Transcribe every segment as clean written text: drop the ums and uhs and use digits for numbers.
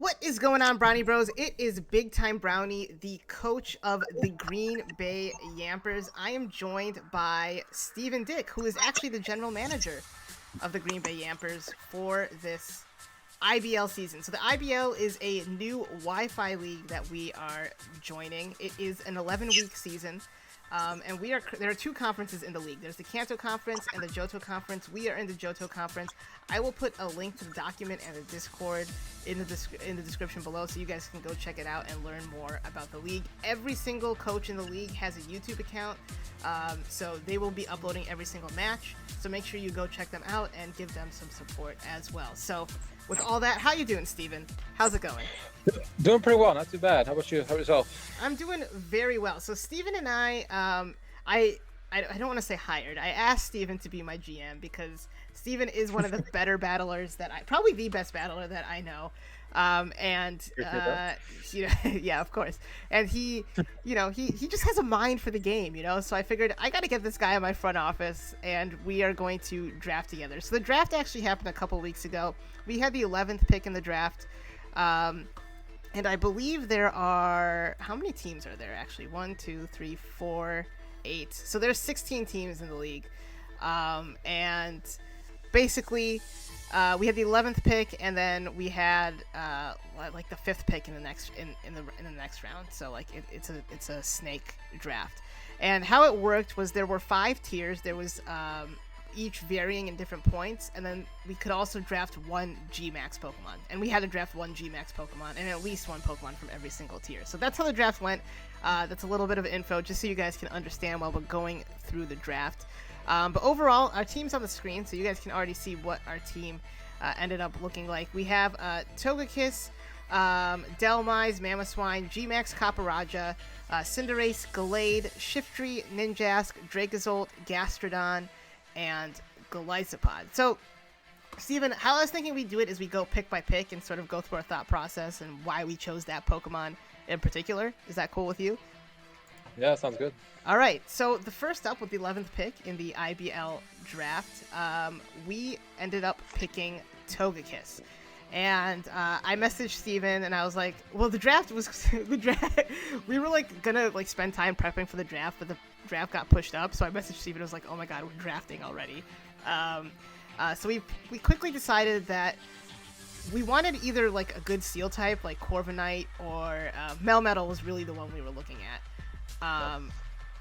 What is going on, Brownie Bros? It is Big Time Brownie, the coach of the Green Bay Yampers. I am joined by Steven Dick, who is actually the general manager of the Green Bay Yampers for this IBL season. So the IBL is a new Wi-Fi league that we are joining. It is an 11-week season. And there are two conferences in the league. There's the Kanto Conference and the Johto Conference. We are in the Johto Conference. I will put a link to the document and the Discord in the description below, so you guys can go check it out and learn more about the league. Every single coach in the league has a YouTube account, so they will be uploading every single match. So make sure you go check them out and give them some support as well. So with all that, how you doing, Steven? How's it going? Doing pretty well, not too bad. How about you? How about yourself? I'm doing very well. So Steven and I don't want to say hired. I asked Steven to be my GM because Steven is one of the better battlers probably the best battler that I know. Yeah, of course. And he just has a mind for the game, So I figured I got to get this guy in my front office, and we are going to draft together. So the draft actually happened a couple weeks ago. We had the 11th pick in the draft. And I believe there are, how many teams are there actually? 1, 2, 3, 4, 8. So there's 16 teams in the league. And basically, we had the 11th pick, and then we had like the 5th pick in the next in the next round. So like it's a snake draft. And how it worked was there were 5 tiers. There was each varying in different points, and then we could also draft one G-Max Pokemon, and we had to draft one G-Max Pokemon and at least one Pokemon from every single tier. So that's how the draft went. That's a little bit of info just so you guys can understand while we're going through the draft. But overall, our team's on the screen, so you guys can already see what our team ended up looking like. We have Togekiss, Delmise, Mamoswine, G-Max Caparaja, Cinderace, Gallade, Shiftry, Ninjask, Dracozolt, Gastrodon, and Golisopod. So, Steven, how I was thinking we do it is we go pick by pick and sort of go through our thought process and why we chose that Pokemon in particular. Is that cool with you? Yeah, sounds good. All right, so the first up with the 11th pick in the IBL draft, we ended up picking Togekiss. And I messaged Steven and I was like, well, the draft was we were like gonna like spend time prepping for the draft, but the draft got pushed up. So I messaged Steven and was like, oh my god, we're drafting already. So we quickly decided that we wanted either like a good Steel type like Corviknight, or Melmetal was really the one we were looking at.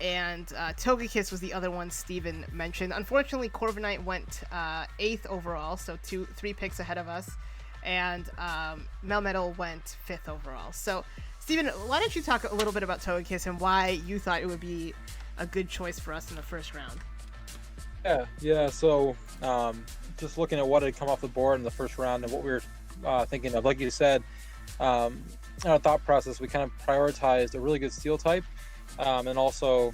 And Togekiss was the other one Steven mentioned. Unfortunately, Corviknight went 8th overall, so 3 picks ahead of us. And Melmetal went 5th overall. So, Steven, why don't you talk a little bit about Togekiss and why you thought it would be a good choice for us in the first round? Yeah. So, just looking at what had come off the board in the first round and what we were thinking of, like you said, in our thought process, we kind of prioritized a really good Steel type, and also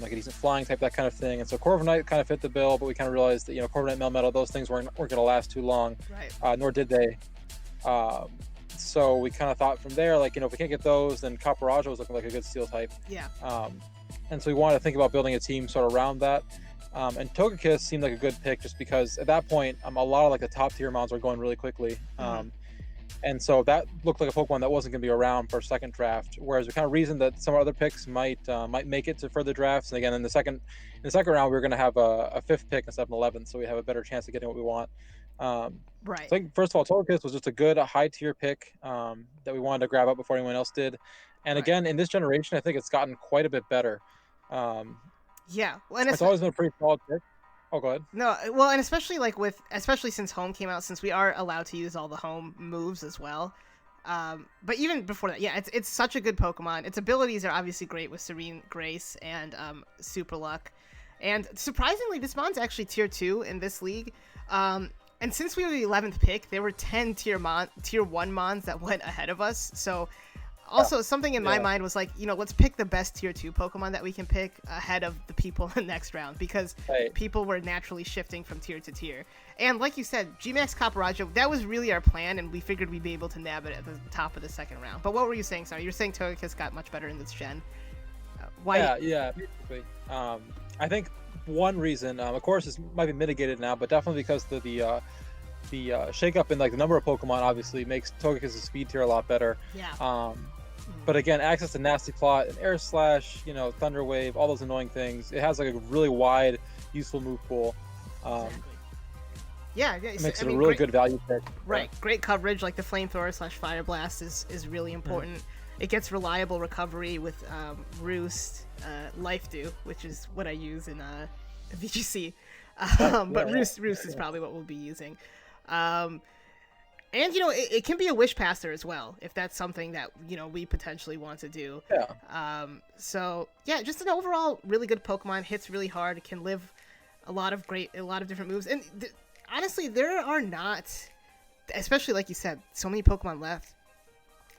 like a decent flying type, that kind of thing. And so Corviknight kind of fit the bill, but we kind of realized that Corviknight, Melmetal, those things weren't going to last too long, right? Nor did they. So we kind of thought from there, like, if we can't get those, then Caparaja was looking like a good Steel type. Yeah. And so we wanted to think about building a team sort of around that. And Togekiss seemed like a good pick just because at that point, a lot of like the top tier mounts were going really quickly. And so that looked like a Pokemon that wasn't going to be around for a second draft. Whereas we kind of reasoned that some other picks might make it to further drafts. And again, in the second round, we were going to have a 5th pick instead of an 11th, so we have a better chance of getting what we want. Right. So I think first of all, Togekiss was just a good high tier pick that we wanted to grab up before anyone else did. And Right. again, in this generation, I think it's gotten quite a bit better. Yeah, well, and it's always been a pretty solid pick. Oh, go ahead. No, well, and especially since Home came out, since we are allowed to use all the Home moves as well. But even before that, yeah, it's such a good Pokemon. Its abilities are obviously great with Serene Grace and Super Luck. And surprisingly, this mon's actually tier 2 in this league. And since we were the 11th pick, there were 10 tier 1 mons that went ahead of us. So also something in my mind was like, let's pick the best tier 2 Pokemon that we can pick ahead of the people in the next round, because people were naturally shifting from tier to tier. And like you said, G-Max Caparaja, that was really our plan, and we figured we'd be able to nab it at the top of the second round. But what were you saying? Sorry, you're saying Togekiss got much better in this gen. Why? Yeah, basically. I think one reason, of course, this might be mitigated now, but definitely because the shake up in like the number of Pokemon obviously makes Togekiss' speed tier a lot better. Yeah. But again, access to Nasty Plot and Air Slash, Thunder Wave, all those annoying things. It has like a really wide, useful move pool. Exactly. Yeah, It makes it a really good value pick. Right, great coverage. Like the Flamethrower / Fire Blast is really important. It gets reliable recovery with Roost, Life Dew, which is what I use in VGC. But Roost is probably what we'll be using. And it can be a Wish Passer as well if that's something that we potentially want to do. Yeah. So yeah, just an overall really good Pokemon. Hits really hard. It can live a lot of different moves. And honestly, there are not, especially like you said, so many Pokemon left.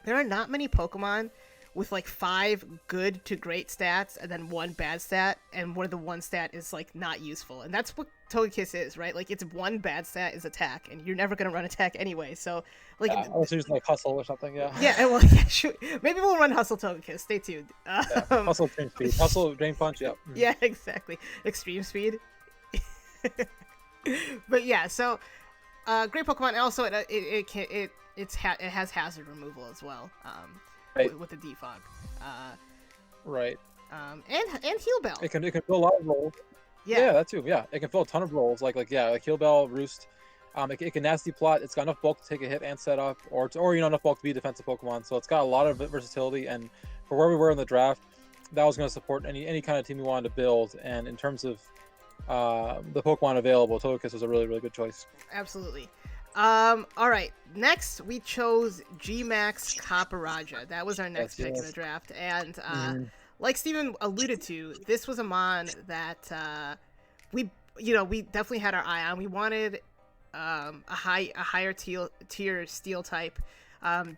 There are not many Pokemon with like 5 good to great stats and then 1 bad stat, and where the 1 stat is like not useful. And that's what Togekiss is, right? Like it's 1 bad stat is attack, and you're never gonna run attack anyway. So like, unless you're using like Hustle or something. Yeah. Yeah. Well, yeah, sure. Maybe we'll run Hustle Togekiss. Stay tuned. Hustle Drain Speed. Hustle Drain Punch. Yep. Yeah, exactly. Extreme Speed. But yeah, so great Pokemon. Also, it has hazard removal as well. Right. With the defog. Right. And Heal Bell. It can fill a lot of roles. Yeah, that too. Yeah, it can fill a ton of roles. Like Heal Bell, Roost. It can Nasty Plot. It's got enough bulk to take a hit and set up, or enough bulk to be a defensive Pokemon. So it's got a lot of versatility. And for where we were in the draft, that was going to support any kind of team we wanted to build. And in terms of the Pokemon available, Togekiss was a really, really good choice. Absolutely. All right. Next, we chose G-Max Copperajah. That was our next pick in the draft. And like Steven alluded to, this was a mon that we definitely had our eye on. We wanted a higher tier steel type.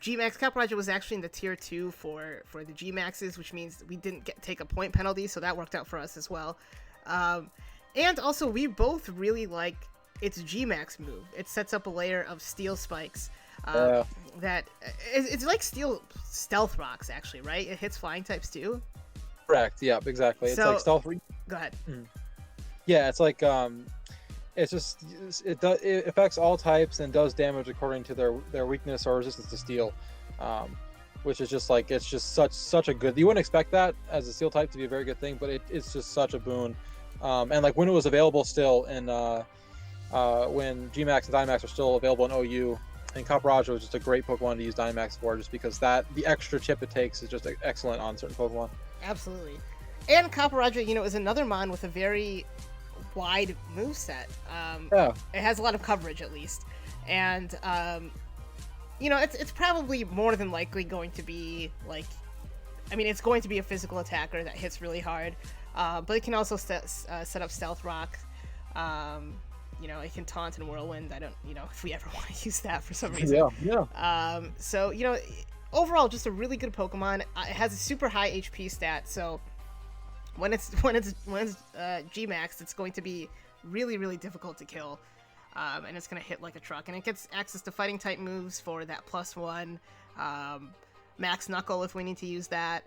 G-Max Copperajah was actually in the tier 2 for the G-Maxes, which means we didn't take a point penalty, so that worked out for us as well. And also, we both really like its G-Max move. It sets up a layer of steel spikes that it's like steel stealth rocks, actually, right? It hits flying types too. Correct. Yeah, exactly. It's like stealth. Go ahead. Yeah, it's like it affects all types and does damage according to their weakness or resistance to steel, which is just like it's just such a good. You wouldn't expect that as a steel type to be a very good thing, but it's just such a boon. And like when it was available still in when G-Max and Dynamax are still available in OU, and Copperajah was just a great Pokemon to use Dynamax for, just because the extra chip it takes is just excellent on certain Pokemon. Absolutely. And Copperajah, is another mon with a very wide moveset. It has a lot of coverage, at least. And, it's probably more than likely going to be, it's going to be a physical attacker that hits really hard. But it can also set up Stealth Rock. It can Taunt and Whirlwind. I don't, if we ever want to use that for some reason. Yeah. So, overall, just a really good Pokemon. It has a super high HP stat, so when it's G-Max, it's going to be really, really difficult to kill. And it's going to hit like a truck. And it gets access to fighting type moves for that +1. Max Knuckle if we need to use that.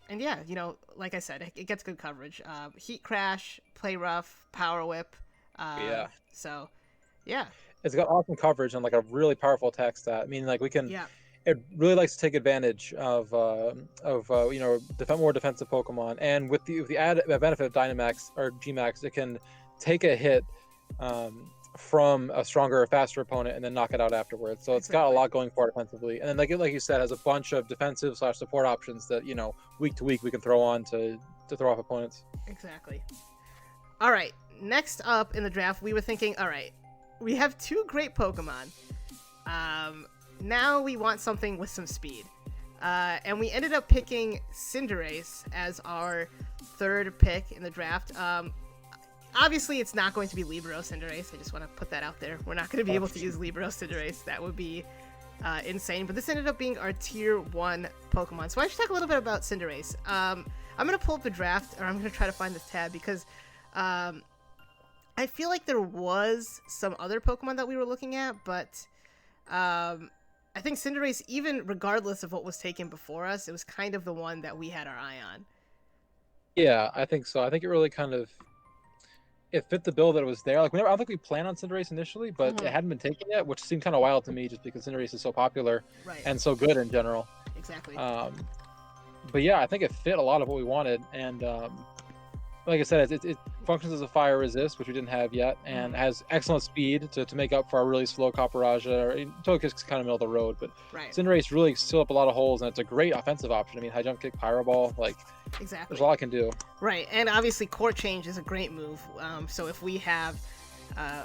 And yeah, like I said, it gets good coverage. Heat Crash, Play Rough, Power Whip. So, yeah. It's got awesome coverage and like a really powerful attack stat. I mean, like we can. Yeah. It really likes to take advantage of more defensive Pokemon, and with the added benefit of Dynamax or G-Max, it can take a hit from a stronger, faster opponent and then knock it out afterwards. So it's got a lot going for it defensively, and then like you said, has a bunch of defensive / support options that week to week we can throw on to throw off opponents. Exactly. All right, next up in the draft, we were thinking, all right, we have 2 great Pokemon. Now we want something with some speed. And we ended up picking Cinderace as our 3rd pick in the draft. Obviously, it's not going to be Libero Cinderace. I just want to put that out there. We're not going to be able to use Libero Cinderace. That would be insane. But this ended up being our tier 1 Pokemon. So I should talk a little bit about Cinderace. I'm going to pull up the draft, or I'm going to try to find this tab, because I feel like there was some other Pokemon that we were looking at, but I think Cinderace, even regardless of what was taken before us, it was kind of the one that we had our eye on. Yeah, I think so. I think it really kind of it fit the bill that it was there. Like, I don't think we planned on Cinderace initially, but it Mhm. hadn't been taken yet, which seemed kind of wild to me, just because Cinderace is so popular Right. and so good in general. Exactly. Um, but yeah, I think it fit a lot of what we wanted, and like I said, it functions as a fire resist, which we didn't have yet, and Mhm. has excellent speed to make up for our really slow Copperajah. Togekiss is kind of middle of the road, but Right. Cinderace really seal up a lot of holes, and it's a great offensive option. I mean, high jump kick, Pyro Ball, like there's a Exactly. lot I can do. Right. And obviously, court change is a great move. So if we have, uh,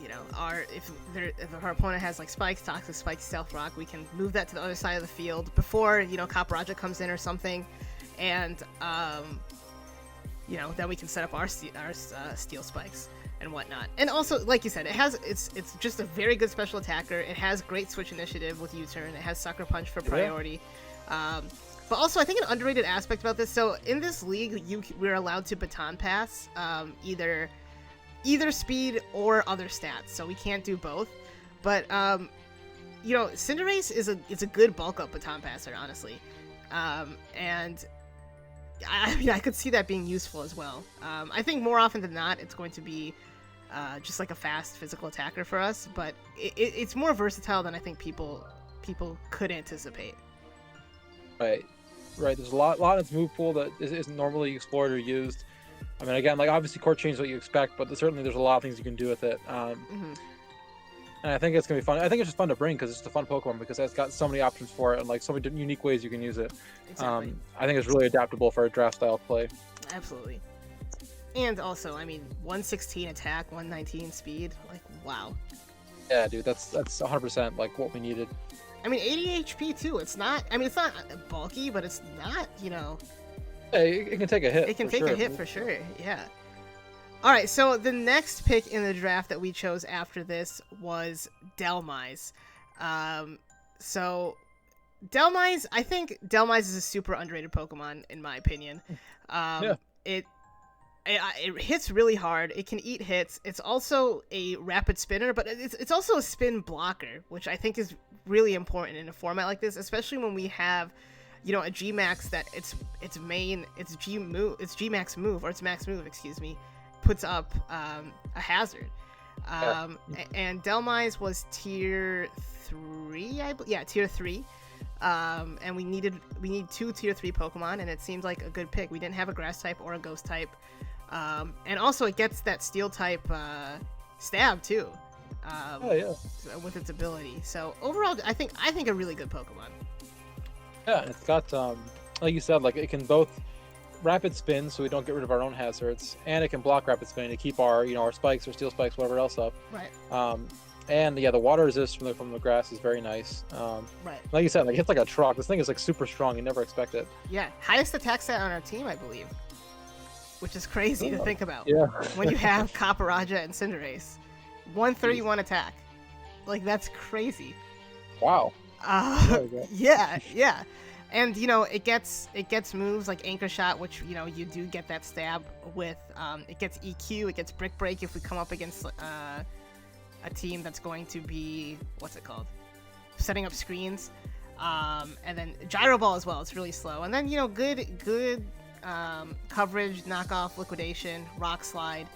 if our opponent has like spikes, toxic spikes, stealth rock, we can move that to the other side of the field before Copperajah comes in or something, and then we can set up our steel spikes and whatnot. And also, like you said, it's just a very good special attacker. It has great switch initiative with U-turn. It has sucker punch for priority. But also, I think an underrated aspect about this. So in this league, we're allowed to baton pass either speed or other stats. So we can't do both. But Cinderace is a good bulk up baton passer, honestly, and I mean, I could see that being useful as well. I think more often than not, it's going to be just like a fast physical attacker for us, but it's more versatile than I think people could anticipate. Right, right. There's a lot in its move pool that isn't normally explored or used. I mean, again, like obviously court change is what you expect, but certainly there's a lot of things you can do with it. And I think it's gonna be fun. I think it's just fun to bring because it's just a fun Pokemon because it's got so many options for it and like so many unique ways you can use it. Exactly. I think it's really adaptable for a draft style play. Absolutely. And also, I mean, 116 attack, 119 speed. Like, wow. Yeah, dude, that's 100% like what we needed. I mean, 80 HP too. It's not. I mean, it's not bulky, but it's not. Yeah, it can take a hit. It can for take sure. a hit for sure. Yeah. All right, so the next pick in the draft that we chose after this was Dhelmise. So Dhelmise, I think Dhelmise is a super underrated Pokemon in my opinion. Yeah. It hits really hard. It can eat hits. It's also a rapid spinner, but it's also a spin blocker, which I think is really important in a format like this, especially when we have a G Max that its G max move, excuse me, puts up a hazard. And Dhelmise was tier 3, tier 3. And we need 2 tier 3 Pokemon, and it seemed like a good pick. We didn't have a grass type or a ghost type. And also it gets that steel type stab too. With its ability. So overall, I think a really good Pokemon. Yeah, it's got like you said, like it can both rapid spin, so we don't get rid of our own hazards, and it can block rapid spin to keep our our spikes or steel spikes, whatever else up. Right. And yeah, the water resist from the grass is very nice. Right. Like you said, like it's like a truck. This thing is like super strong. You never expect it. Yeah, highest attack stat on our team, I believe, which is crazy to think about. Yeah. When you have Copperajah and Cinderace, 131 attack, like that's crazy. Wow. Yeah. And it gets moves like Anchor Shot, which you do get that stab with. It gets EQ, it gets Brick Break if we come up against a team that's going to be setting up screens. And then Gyro Ball as well. It's really slow. And then good coverage, knockoff, liquidation, rock slide.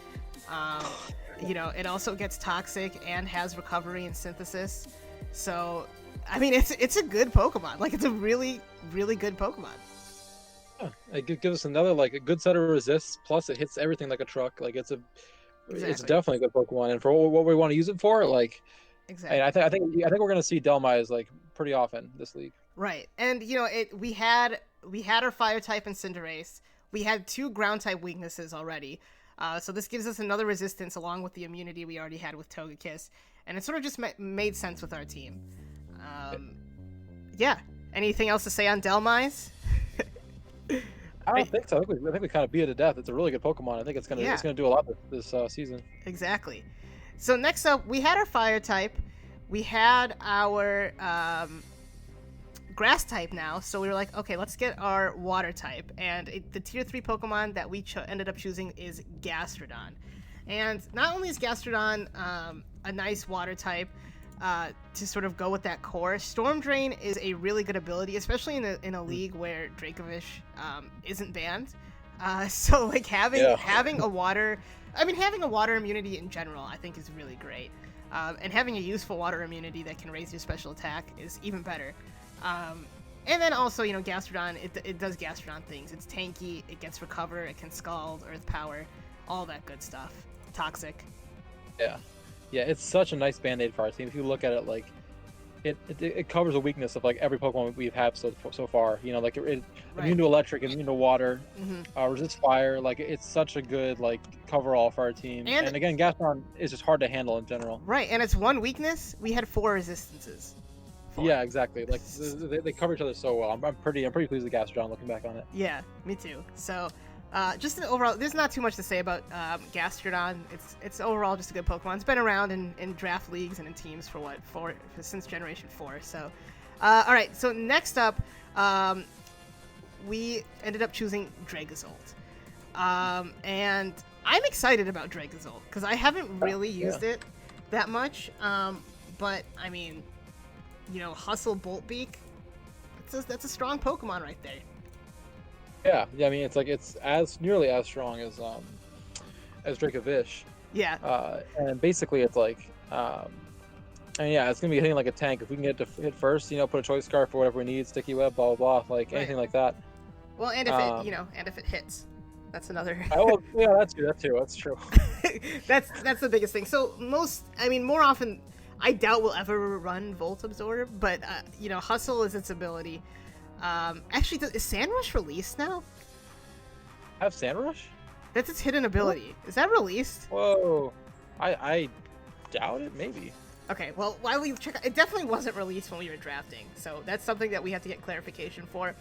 It also gets toxic and has recovery and synthesis. So I mean, it's a good Pokemon. Like, it's a really, really good Pokemon. Yeah, it gives us another like a good set of resists. Plus, it hits everything like a truck. Like it's definitely a good Pokemon. And for what we want to use it for, like, exactly. I think we're gonna see Dhelmise like pretty often this league. Right, and we had our Fire type in Cinderace. We had 2 Ground type weaknesses already. So this gives us another resistance along with the immunity we already had with Togekiss, and it sort of just made sense with our team. Yeah. Anything else to say on Dhelmise? I don't think so. I think we kind of beat it to death. It's a really good Pokemon. I think it's gonna do a lot this season. Exactly. So next up, we had our Fire type. We had our Grass type now. So we were like, okay, let's get our Water type. And the tier 3 Pokemon that we ended up choosing is Gastrodon. And not only is Gastrodon a nice Water type, to sort of go with that core, Storm Drain is a really good ability, especially in a league where Dracovish isn't banned. So like Yeah. having a water, I mean having a water immunity in general, I think is really great. And having a useful water immunity that can raise your special attack is even better. Um, and then also, Gastrodon, it does Gastrodon things. It's tanky, it gets recover, it can scald, earth power, all that good stuff. Toxic. Yeah. Yeah, it's such a nice band-aid for our team. If you look at it, like, it covers a weakness of, like, every Pokemon we've had so far. Like, Right. immune to electric, immune to water, Hmm. resist fire. Like, it's such a good, like, cover-all for our team. And And again, Gastron is just hard to handle in general. right, and it's one weakness. We had 4 resistances for it. Yeah, exactly. Like, they cover each other so well. I'm pretty pleased with Gastron looking back on it. Yeah, me too. So, just an overall, there's not too much to say about Gastrodon. It's overall just a good Pokemon. It's been around in draft leagues and in teams for since Generation 4. So, all right. So next up, we ended up choosing Dragozolt, and I'm excited about Dragozolt because I haven't really used it that much. But I mean, Hustle Boltbeak. That's a strong Pokemon right there. Yeah, yeah. I mean, it's as nearly as strong as Dracovish. Yeah. And basically, it's like, and yeah, it's gonna be hitting like a tank. If we can get it to hit first, put a choice scarf for whatever we need, sticky web, blah blah blah, like anything like that. Well, and if and if it hits, that's another. Oh yeah, that's true. That's the biggest thing. So more often, I doubt we'll ever run Volt Absorb, but Hustle is its ability. Actually, is Sandrush released now? Have Sandrush? That's its hidden ability. Is that released? Whoa, I doubt it. Maybe. Okay, well, while we check, it definitely wasn't released when we were drafting, so that's something that we have to get clarification for.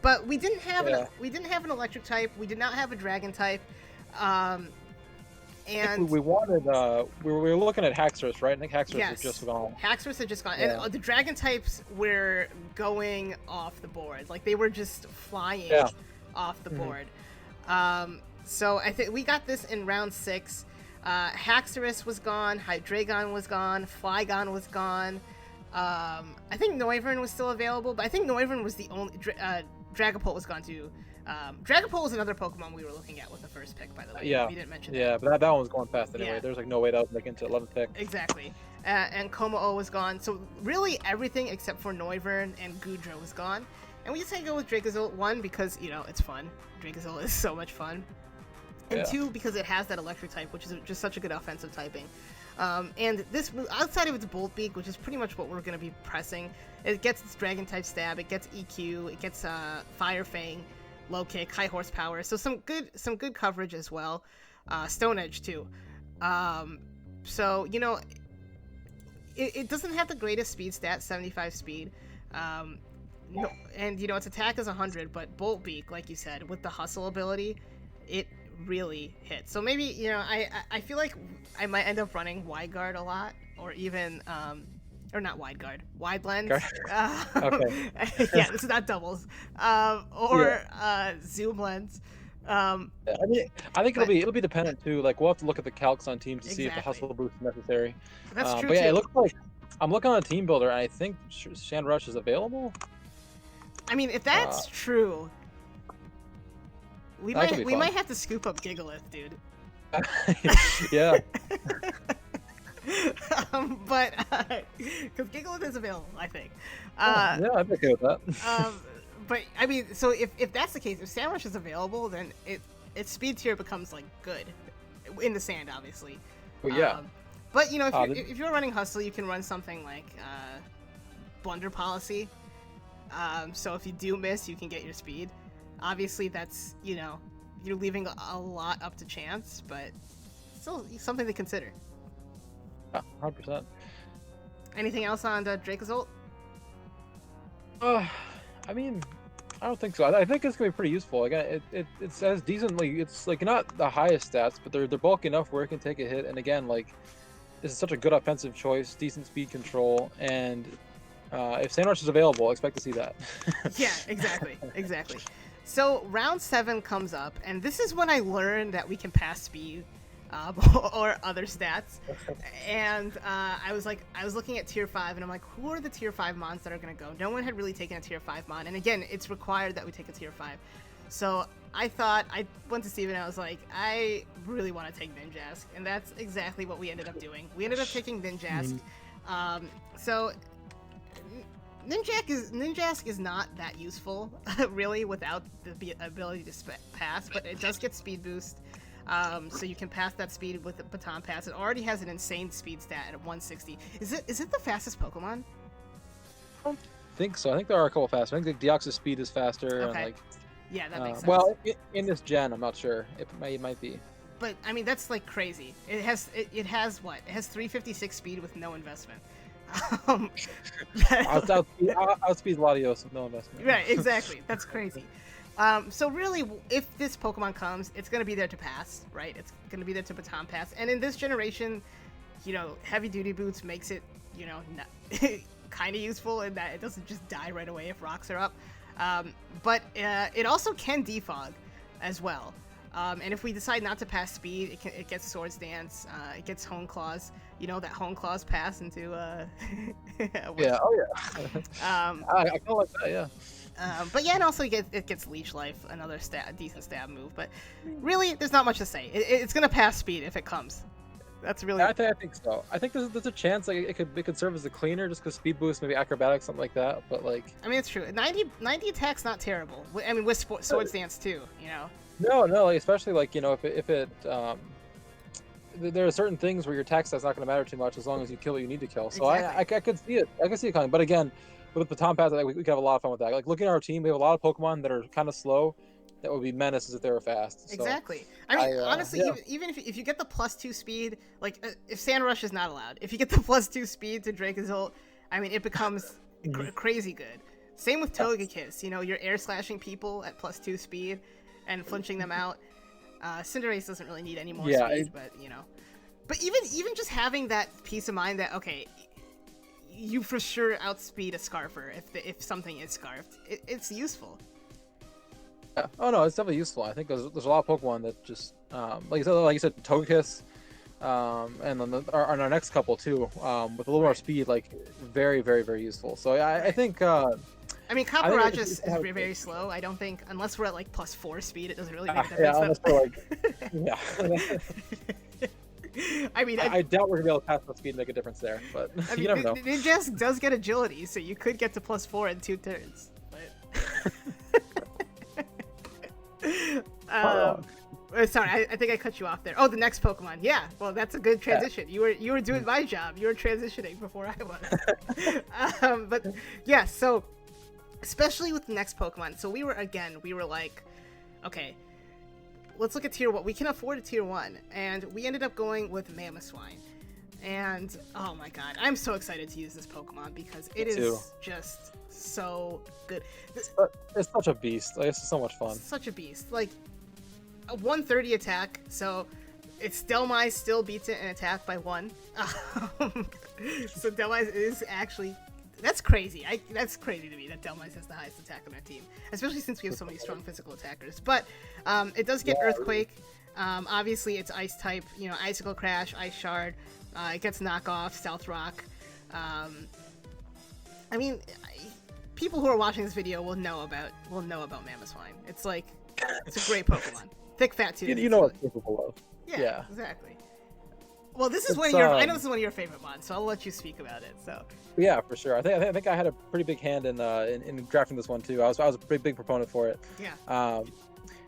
But we didn't have an electric type. We did not have a dragon type. And we wanted we were looking at Haxorus, right? I think Haxorus had just gone. Haxorus had just gone, Yeah. and the dragon types were going off the board. Like they were just flying off the board. So I think we got this in round 6. Haxorus was gone, Hydreigon was gone, Flygon was gone. I think Noivern was still available, but I think Noivern was the only. Dragapult was gone too. Dragapult was another Pokemon we were looking at with the first pick, by the way. Yeah, we didn't mention yeah, that. but that one was going fast anyway. Yeah. There's like no way that was making to 11th pick. Exactly. And Komao was gone. So really everything except for Noivern and Goodra was gone. And we just had to go with Dracozolt, 1, because, it's fun. Dracozolt is so much fun. And 2, because it has that electric type, which is just such a good offensive typing. And this, outside of its Bolt Beak, which is pretty much what we're going to be pressing, it gets its Dragon type stab, it gets EQ, it gets Fire Fang, Low Kick, High Horsepower, so some good coverage as well. Stone Edge too. So it doesn't have the greatest speed stat, 75 speed. No, and its attack is 100, but Bolt Beak, like you said, with the Hustle ability, it really hits. So maybe I feel like I might end up running Wide Guard a lot, or even or not Wide Guard, Wide Lens. Okay. Yeah, this is not doubles. Or Zoom Lens. I mean, I think it'll be dependent too. Like we'll have to look at the calcs on teams to see if the hustle boost is necessary. That's true. But yeah, too. it looks like I'm looking on a team builder, and I think Sandrush is available. I mean, if that's true, we might have to scoop up Gigalith, dude. Yeah. But because Gigalith is available, I think. Yeah, I'm okay with that. But I mean, so if that's the case, if Sandrush is available, then its speed tier becomes like good in the sand, obviously. But yeah. But if you're running Hustle, you can run something like Blunder Policy. So if you do miss, you can get your speed. Obviously, that's you're leaving a lot up to chance, but still something to consider. 100%. Anything else on the Dracozolt? I mean, I don't think so. I think it's gonna be pretty useful. Again, it says decently. It's like not the highest stats, but they're bulky enough where it can take a hit. And again, like this is such a good offensive choice, decent speed control, and if Sandrush is available, expect to see that. Yeah, exactly. So round 7 comes up, and this is when I learned that we can pass speed or other stats. And I was looking at tier 5, and I'm like, who are the tier 5 mons that are gonna go? No one had really taken a tier 5 mon, and again, it's required that we take a tier 5. So I went to Steven and I was like, I really want to take Ninjask, and that's exactly what we ended up doing. We ended up taking Ninjask. So Ninjask is not that useful, really, without the ability to pass, but it does get speed boost. So you can pass that speed with the baton pass. It already has an insane speed stat at 160. Is it the fastest Pokemon? I don't think so. I think there are a couple faster. I think Deoxys speed is faster. Okay. And like, Yeah, that makes sense. well, in this gen, I'm not sure. It might be. But I mean, that's like crazy. It has what? It has 356 speed with no investment. Outspeed Latios with no investment. Right, exactly. That's crazy. So really, if this Pokemon comes, it's going to be there to pass, right? It's going to be there to baton pass. And in this generation, heavy duty boots makes it, kind of useful in that it doesn't just die right away if rocks are up. But it also can defog as well. And if we decide not to pass speed, it gets Swords Dance, it gets Hone Claws. That Hone Claws pass into yeah. Oh yeah. I kind of like that. Yeah. But yeah, and also it gets Leech Life, another decent stab move. But really, there's not much to say. It's gonna pass speed if it comes. That's really. I think so. I think there's a chance like it could serve as a cleaner just because speed boost, maybe acrobatics, something like that. But like. I mean, it's true. 90 attack's not terrible. I mean, with Swords Dance too. No, like, especially like if it there are certain things where your attack stat's not going to matter too much as long as you kill what you need to kill. So exactly. I could see it. I could see it coming. But again, with the baton pass, we could have a lot of fun with that. Like looking at our team, we have a lot of Pokemon that are kind of slow. That would be menaces if they were fast. So, exactly. I mean, honestly, yeah. even if you get the +2 speed, like if Sandrush is not allowed, if you get the +2 speed to Dracozolt, I mean, it becomes crazy good. Same with Togekiss. You're air slashing people at +2 speed and flinching them out. Cinderace doesn't really need any more speed, but But even just having that peace of mind that okay, you for sure outspeed a Scarfer if something is scarfed, it's useful. Yeah. Oh no, it's definitely useful. I think there's a lot of Pokemon that just like you said, Togekiss, and then our next couple too, with a little more speed, like very very very useful. So I think. I mean, Caparajus is very slow. I don't think, unless we're at like +4 speed, it doesn't really make a difference. Yeah, unless we're like, I mean, I doubt we're gonna be able to pass the speed and make a difference there, but I mean, you never know. Ninjask does get agility, so you could get to +4 in 2 turns. But sorry, I think I cut you off there. Oh, the next Pokemon. Yeah, well, that's a good transition. Yeah. You were doing my job. You were transitioning before I was. But yeah, so. Especially with the next Pokemon. So we were like, okay, let's look at tier 1. We can afford a tier 1. And we ended up going with Mamoswine. And, oh my god, I'm so excited to use this Pokemon because it is just so good. It's such a beast. Like, it's so much fun. Such a beast. Like, a 130 attack, so its Dhelmise still beats it in attack by 1. So Dhelmise is actually... That's crazy. That's crazy to me that Dhelmise has the highest attack on our team, especially since we have so many strong physical attackers. But it does get Earthquake. Obviously, it's Ice type. Icicle Crash, Ice Shard. It gets Knockoff, Stealth Rock. I mean, people who are watching this video will know about Mamoswine. It's like it's a great Pokemon. Thick, fat too. You know what it's capable of. Yeah, exactly. Well, this is one of your. I know this is one of your favorite mods, so I'll let you speak about it. So. Yeah, for sure. I think I had a pretty big hand in drafting this one too. I was a big proponent for it. Yeah.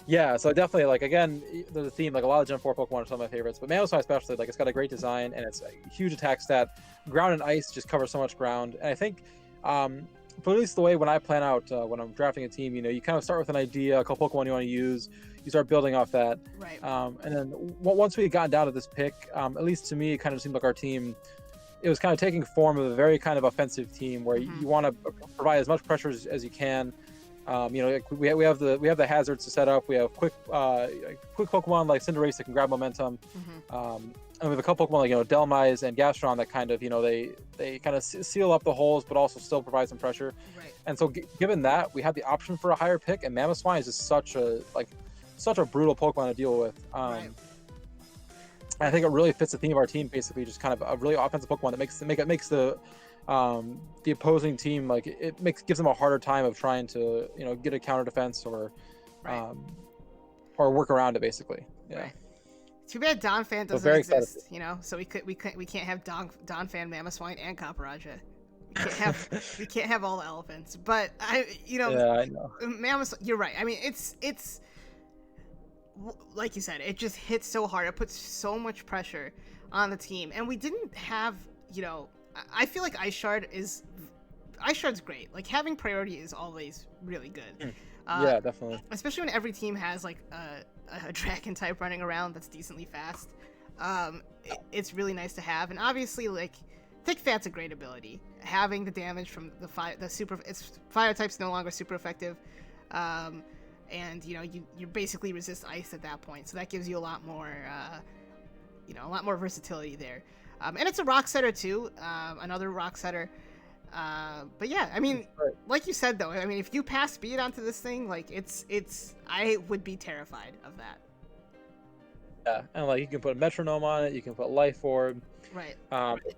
Yeah. So definitely, like again, there's a theme. Like a lot of Gen 4 Pokemon are some of my favorites, but Mamoswine especially. Like it's got a great design and it's a huge attack stat. Ground and Ice just cover so much ground, and I think. But at least the way when I plan out when I'm drafting a team, you kind of start with an idea, a couple Pokemon you want to use. You start building off that, right? And then once we had gotten down to this pick, at least to me, it kind of seemed like our team, it was kind of taking form of a very kind of offensive team where you want to provide as much pressure as you can. Like we have the hazards to set up. We have quick Pokemon like Cinderace that can grab momentum. And we have a couple Pokemon like Dhelmise and Gastron that kind of they kind of seal up the holes, but also still provide some pressure. Right. And so given that, we had the option for a higher pick, and Mamoswine is just such a brutal Pokemon to deal with. Right. I think it really fits the theme of our team. Basically, just kind of a really offensive Pokemon that makes the opposing team gives them a harder time of trying to get a counter defense or Right. or work around it basically. Yeah. Right. Too bad Donphan So doesn't very excited. exist, you know. So we can't have Donphan, Mamoswine, and Kaparaja. We can't have all the elephants. But Yeah, I know. Mammoth. You're right. I mean, it's like you said, it just hits so hard. It puts so much pressure on the team, and we didn't have, I feel like Ice Shard's great. Like having priority is always really good. Uh, Yeah, definitely. Especially when every team has like a dragon type running around that's decently fast. It's really nice to have, and obviously like Thick Fat's a great ability. Having the damage from its fire type's no longer super effective. And you basically resist ice at that point, so that gives you a lot more versatility there. And it's a rock setter too, another rock setter. But yeah, I mean, Right. like you said though, I mean, if you pass speed onto this thing, like it's I would be terrified of that. Yeah, and like you can put a metronome on it, you can put life orb. Right.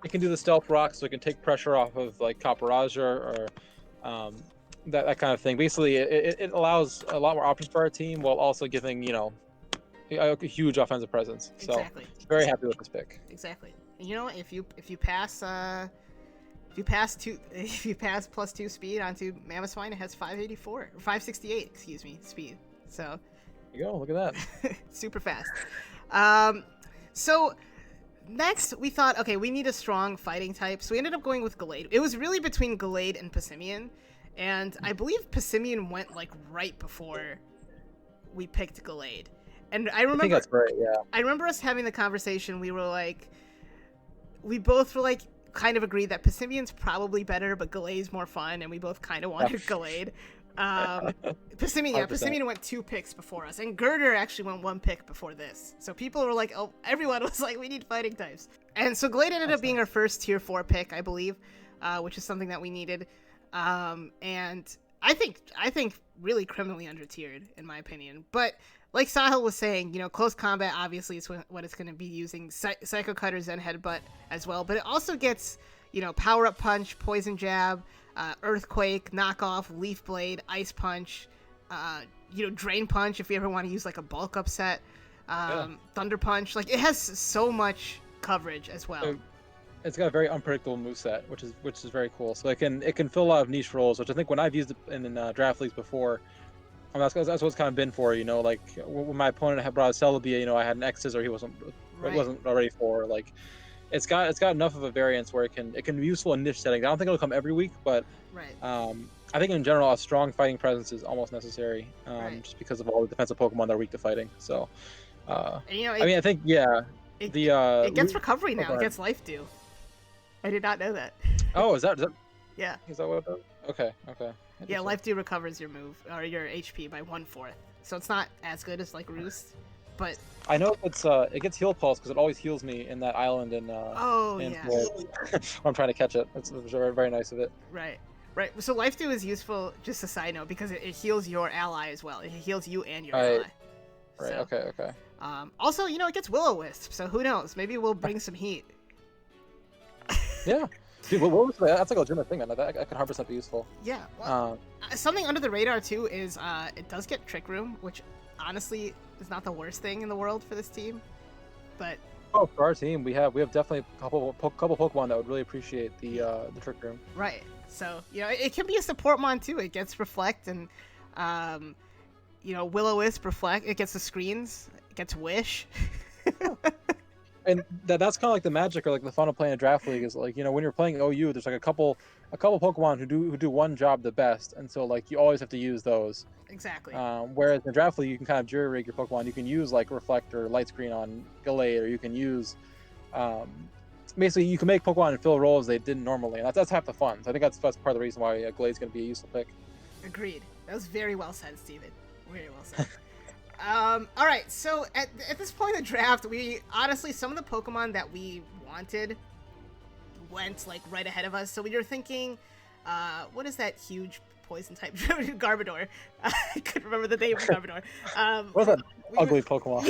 It can do the stealth rock, so it can take pressure off of like Kaparaja or um, that kind of thing. Basically, it allows a lot more options for our team while also giving a huge offensive presence. So Exactly. very happy with this pick. Exactly. And if you pass if you pass +2 speed onto Mamoswine, it has 584 or 568, excuse me, speed. So There you go. Look at that. super fast. So next we thought, okay, we need a strong fighting type, so we ended up going with Gallade. It was really between Gallade and Passimian, and I believe Passimian went like right before we picked Gallade. And I I think remember that's great. Yeah. I remember us having the conversation. We both were like kind of agreed that Passimian's probably better, but Gallade's more fun, and we both kind of wanted Gallade. Passimian 100%. went 2 picks before us, and Girder actually went 1 pick before this. So people were like, oh, everyone was like, we need fighting types. And so Gallade ended up being our first tier 4 pick, I believe, which is something that we needed. And I think really criminally under-tiered, in my opinion. But like Sahil was saying, close combat obviously is what it's going to be using. Psycho Cutter, Zen Headbutt as well. But it also gets, Power Up Punch, Poison Jab, Earthquake, Knockoff, Leaf Blade, Ice Punch, Drain Punch if you ever want to use like a bulk upset, Thunder Punch. Like it has so much coverage as well. It's got a very unpredictable moveset, which is very cool. So it can fill a lot of niche roles, which I think when I've used it in draft leagues before, that's what it's kind of been for. Like when my opponent had brought a Celebi, I had an X Scissor he wasn't ready for. Like it's got enough of a variance where it can be useful in niche settings. I don't think it'll come every week, but I think in general a strong fighting presence is almost necessary, just because of all the defensive Pokemon that are weak to fighting. So, And, I think it gets recovery now. It gets Life Dew. I did not know that. Oh, is that Yeah. is that what it does? Okay. Yeah, Life Dew recovers your move or your HP by 1/4. So it's not as good as like Roost, but I know it gets Heal Pulse because it always heals me in that island and I'm trying to catch it. It's very, very nice of it. Right. So Life Dew is useful, just a side note, because it heals your ally as well. It heals you and your ally. Right. So, Okay. Also, it gets Will-O-Wisp, so who knows? Maybe we'll bring some heat. Yeah. Dude, what was that? That's like a legitimate thing, man. That could 100% be useful. Yeah. Well, something under the radar too is it does get Trick Room, which honestly is not the worst thing in the world for this team. But for our team, we have definitely a couple Pokemon that would really appreciate the Trick Room. Right. So it can be a support mon too. It gets Reflect and Will-O-Wisp Reflect. It gets the screens. It gets Wish. And that's kind of like the magic or like the fun of playing a draft league is like, when you're playing OU, there's like a couple Pokemon who do one job the best, and so like you always have to use those. Exactly. Whereas in the draft league, you can kind of jury rig your Pokemon. You can use like Reflect or Light Screen on Gallade, or you can use basically you can make Pokemon fill roles they didn't normally, and that's half the fun. So I think that's part of the reason why Gallade's going to be a useful pick. Agreed. That was very well said, Steven. Very well said. All right, so at this point in the draft, we honestly, some of the Pokemon that we wanted went like right ahead of us. So we were thinking, what is that huge poison type? Garbodor. I couldn't remember the name of Garbodor. What's that ugly Pokemon?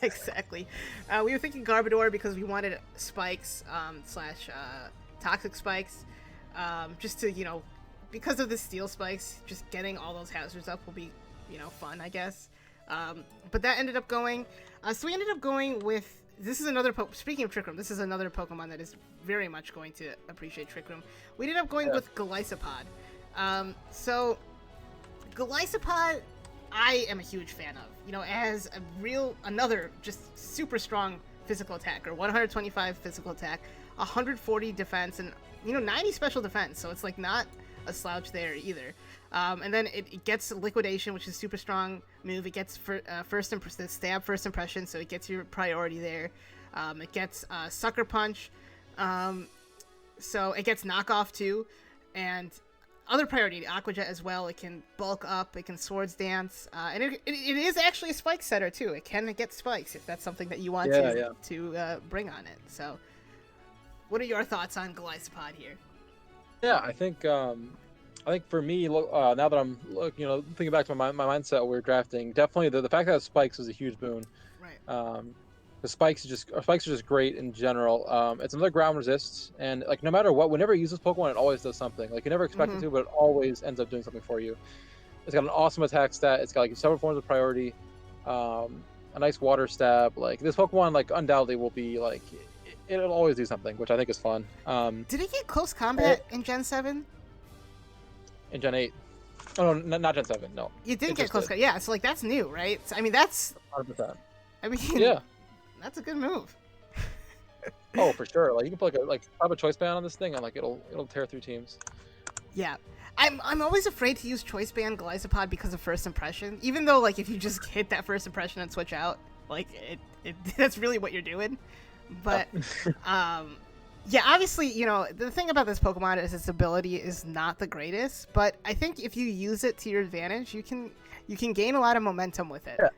Exactly. We were thinking Garbodor because we wanted spikes slash toxic spikes, just to because of the steel spikes, just getting all those hazards up will be fun, I guess. But that ended up going. So we ended up going with. This is another. Speaking of Trick Room, this is another Pokemon that is very much going to appreciate Trick Room. We ended up going with Golisopod. So Golisopod, I am a huge fan of. It has another just super strong physical attacker, 125 physical attack, 140 defense, and 90 special defense. So it's like not a slouch there either. And then it gets liquidation, which is super strong move. It gets stab first impression, so it gets your priority there. It gets sucker punch, so it gets knockoff too, and other priority, Aqua Jet as well. It can bulk up, it can swords dance, and it is actually a spike setter too. It can get spikes if that's something that you want to bring on it. So what are your thoughts on Golisopod here? Yeah, I think for me, now that I'm thinking back to my mindset when we were drafting, definitely the fact that it spikes was a huge boon. Right. The spikes are just great in general. It's another ground resist, and like no matter what, whenever you use this Pokemon, it always does something. Like you never expect it to, but it always ends up doing something for you. It's got an awesome attack stat. It's got like several forms of priority, a nice water stab. Like this Pokemon, like undoubtedly will be like it'll always do something, which I think is fun. Did it get close combat in Gen 7? In Gen 8. Oh no, not Gen 7. No. You didn't get close combat. Yeah, so like that's new, right? So, I mean that's. 100%. I mean. Yeah. That's a good move. Oh, for sure. Like you can put have a choice band on this thing, and like it'll tear through teams. Yeah, I'm always afraid to use choice band Golisopod because of first impression. Even though like if you just hit that first impression and switch out, like it that's really what you're doing. But yeah, obviously the thing about this Pokemon is its ability is not the greatest. But I think if you use it to your advantage, you can gain a lot of momentum with it. Yeah.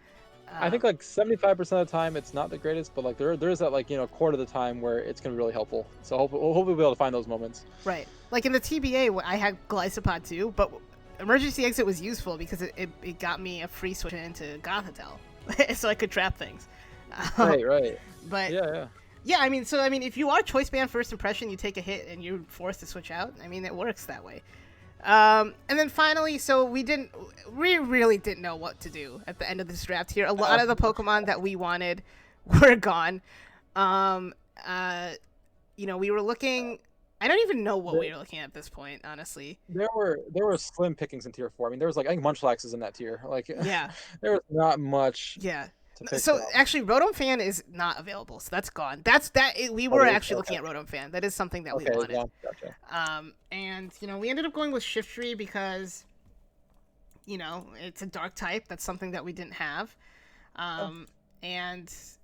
I think like 75% of the time it's not the greatest, but like there is that like quarter of the time where it's gonna be really helpful. So hopefully we'll be able to find those moments. Right. Like in the TBA, I had Golisopod too, but Emergency Exit was useful because it got me a free switch into Gothitelle, so I could trap things. Right. But yeah. I mean, if you are choice band first impression, you take a hit and you're forced to switch out. I mean, it works that way. And then finally, so we really didn't know what to do at the end of this draft here. A lot of the Pokemon that we wanted were gone. We were looking. I don't even know what we were looking at this point, honestly. There were slim pickings in tier 4. I mean, there was like I think Munchlax is in that tier. Like yeah, there was not much. Yeah. So actually, Rotom Fan is not available, so that's gone. We were actually looking at Rotom Fan. That is something that we wanted. Yeah, gotcha. And we ended up going with Shiftry because it's a dark type. That's something that we didn't have. And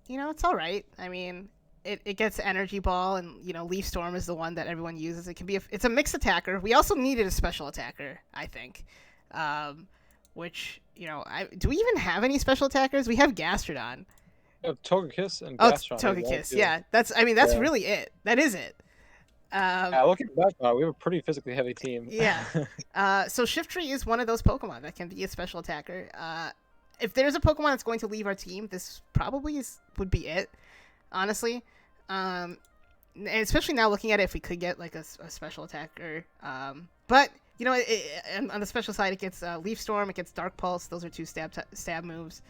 it's all right. I mean, it gets Energy Ball, and Leaf Storm is the one that everyone uses. It can be it's a mixed attacker. We also needed a special attacker, I think. Which do we even have any special attackers? We have Gastrodon. We have Togekiss and Gastrodon. Togekiss. Yeah, that's really it. That is it. Looking back, we have a pretty physically heavy team. Yeah. So Shiftry is one of those Pokemon that can be a special attacker. If there's a Pokemon that's going to leave our team, this probably would be it, honestly. And especially now looking at it, if we could get like a special attacker. But on the special side, it gets Leaf Storm, it gets Dark Pulse. Those are two stab moves.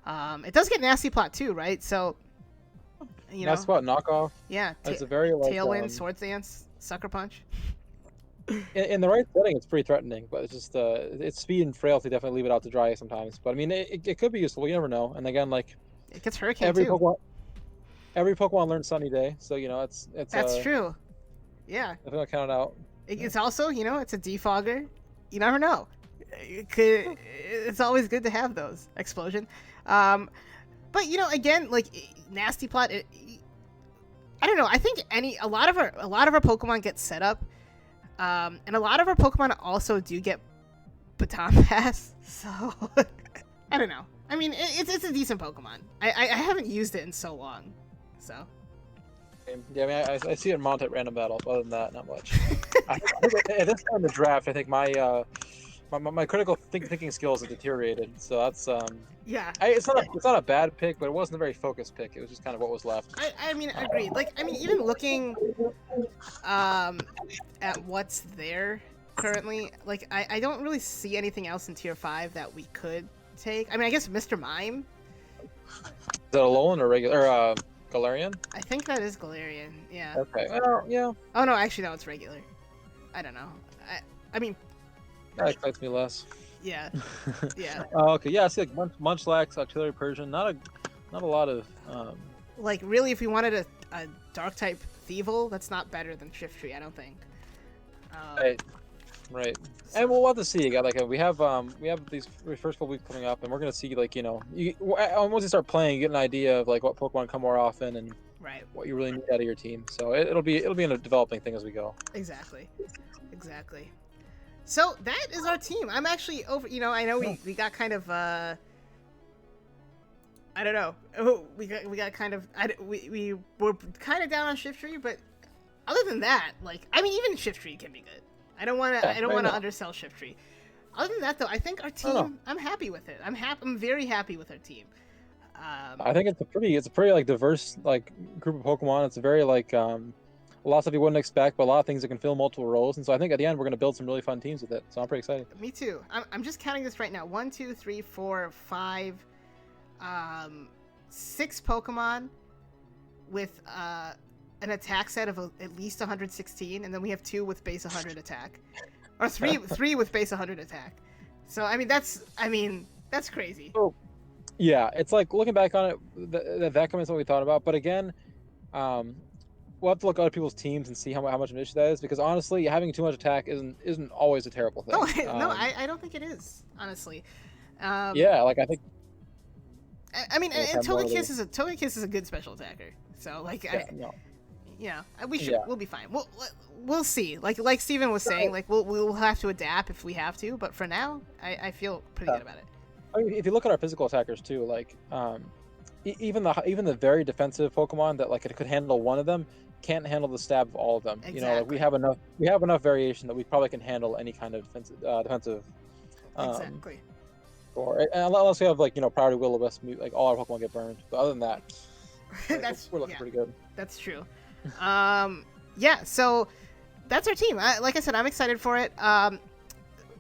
It does get Nasty Plot too, right? So, Nasty Plot knockoff. Yeah. It's a very Tailwind, Swords Dance, Sucker Punch. In the right setting, it's pretty threatening, but it's just its speed and frailty definitely leave it out to dry sometimes. But I mean, it could be useful. You never know. And again, like it gets Hurricane too. Every Pokemon learns Sunny Day, so it's. That's true. Yeah. I think I'll count it out. It's also, it's a defogger. You never know. It's always good to have those explosion. But again, like Nasty Plot. I don't know. I think a lot of our Pokemon get set up, and a lot of our Pokemon also do get Baton Pass. So I don't know. I mean, it's a decent Pokemon. I haven't used it in so long, so. Yeah, I mean, I see it in Mount at random battles. Other than that, not much. At this time in the draft, I think my critical thinking skills have deteriorated. So that's yeah. It's not a bad pick, but it wasn't a very focused pick. It was just kind of what was left. I mean, agreed. Like, I mean, even looking at what's there currently, like I don't really see anything else in tier 5 that we could take. I mean, I guess Mr. Mime. Is that a Alolan or regular or Galarian? I think that is Galarian. Yeah. Okay. Yeah. Oh no, actually no, it's regular. I don't know. I mean, That excites me less. yeah, yeah. Okay. Yeah. I see like Munchlax, Auxiliary Persian. Not a lot of. Like really, if we wanted a dark type Thievul, that's not better than Shiftry, I don't think. Right. And we'll have to see. We have these first couple weeks coming up, and we're gonna see once you start playing, you get an idea of like what Pokemon come more often and Right. what you really need out of your team. So it'll be a developing thing as we go. Exactly. So that is our team. I'm actually over. I know we got kind of. I don't know. We got kind of. We were kind of down on Shiftry, but other than that, even Shiftry can be good. I don't want to undersell Shiftry. Other than that, though, I think our team. I'm happy with it. I'm very happy with our team. I think it's a pretty like diverse like group of Pokemon. It's a very like a lot of stuff you wouldn't expect, but a lot of things that can fill multiple roles. And so I think at the end we're gonna build some really fun teams with it. So I'm pretty excited. Me too. I'm just counting this right now. 1, 2, 3, 4, 5, 6 Pokemon with an attack set of at least 116, and then we have 2 with base 100 attack, or three with base 100 attack. So that's crazy. Oh, yeah, it's like looking back on it, that comments what we thought about. But again, we'll have to look at other people's teams and see how much of an issue that is. Because honestly, having too much attack isn't always a terrible thing. No, I don't think it is, honestly. Yeah, like I think. I mean, and Togekiss is a good special attacker. So we'll be fine. We'll see. Like Steven was saying, like we'll have to adapt if we have to. But for now, I feel pretty good about it. I mean, if you look at our physical attackers too, like even the very defensive Pokemon that like it could handle one of them can't handle the stab of all of them. Exactly. Like we have enough variation that we probably can handle any kind of defensive. Exactly. Or unless we have priority will-o-wisp, like all our Pokemon get burned. But other than that, we're looking pretty good. That's true. Yeah. So that's our team. Like I said, I'm excited for it.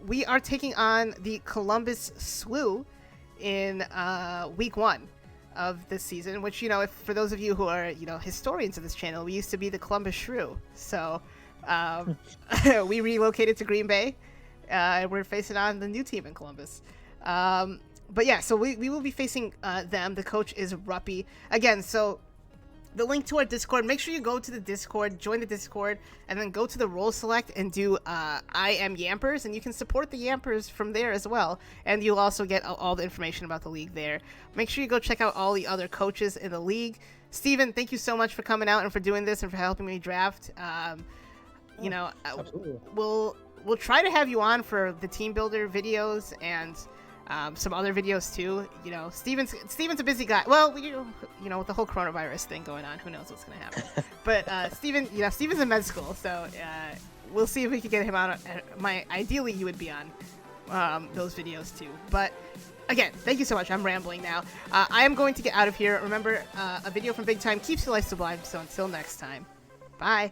We are taking on the Columbus SWU in week 1 of this season, which, if for those of you who are, historians of this channel, we used to be the Columbus Shrew. So we relocated to Green Bay. We're facing on the new team in Columbus. But yeah, so we will be facing them. The coach is Ruppy. Again, so the link to our Discord, make sure you go to the Discord, join the Discord, and then go to the role select and do I am Yampers, and you can support the Yampers from there as well. And you'll also get all the information about the league there. Make sure you go check out all the other coaches in the league. Steven, thank you so much for coming out and for doing this and for helping me draft. We'll try to have you on for the team builder videos and some other videos too. Steven's a busy guy. Well, with the whole coronavirus thing going on, who knows what's gonna happen. But Steven's in med school, so we'll see if we can get him on. Ideally, you would be on those videos too. But again, thank you so much. I'm rambling now. I am going to get out of here. Remember, a video from Big Time keeps your life sublime. So until next time, bye.